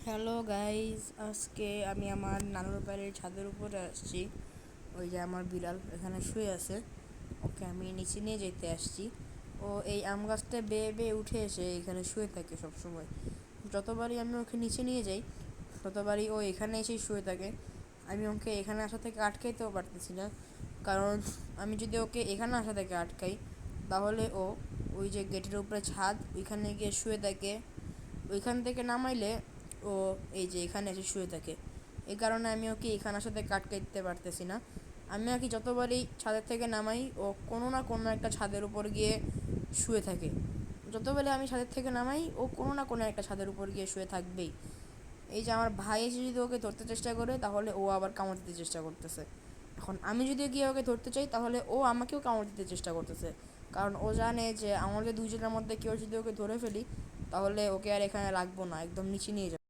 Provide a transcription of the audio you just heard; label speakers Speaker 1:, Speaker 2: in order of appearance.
Speaker 1: Hello guys, আজকে আমি আমার নানুর বাড়ির ছাদের উপরে আসছি। ওই যে আমার বিড়াল এখানে শুয়ে আছে, ওকে আমি নিচে নিয়ে যেতে আসছি। ও এই আম গাছটা বেয়ে বেয়ে উঠে এসে এখানে শুয়ে থাকে সব সময়। যতবারই আমি ওকে নিচে নিয়ে যাই ততবারই ও এখানে এসেই শুয়ে থাকে। আমি ওকে এখানে আসা থেকে আটকাইতেও পারতেছি না, কারণ আমি যদি ওকে এখানে আসা থেকে আটকাই তাহলে ও ওই যে গেটের উপরে ছাদ ওইখানে গিয়ে শুয়ে থাকে। ওইখান থেকে নামাইলে ও এই যে এখানে এসে শুয়ে থাকে। এই কারণে আমি ওকে এখানে আসাতে আটকাই দিতে পারতেছি না। আমি ওকে যতবারই ছাদের থেকে নামাই ও কোনো না কোনো একটা ছাদের উপর গিয়ে শুয়ে থাকে। যতবারই আমি ছাদের থেকে নামাই ও কোনো না কোনো একটা ছাদের উপর গিয়ে শুয়ে থাকবেই। এই যে আমার ভাই এসে যদি ওকে ধরতে চেষ্টা করে তাহলে ও আবার কামড় দিতে চেষ্টা করতেছে। এখন আমি যদি গিয়ে ওকে ধরতে চাই তাহলে ও আমাকেও কামড় দিতে চেষ্টা করতেছে, কারণ ও জানে যে আমাদের দুইজনের মধ্যে কেউ যদি ওকে ধরে ফেলি তাহলে ওকে আর এখানে রাখবো না, একদম নিচে নিয়ে যাবো।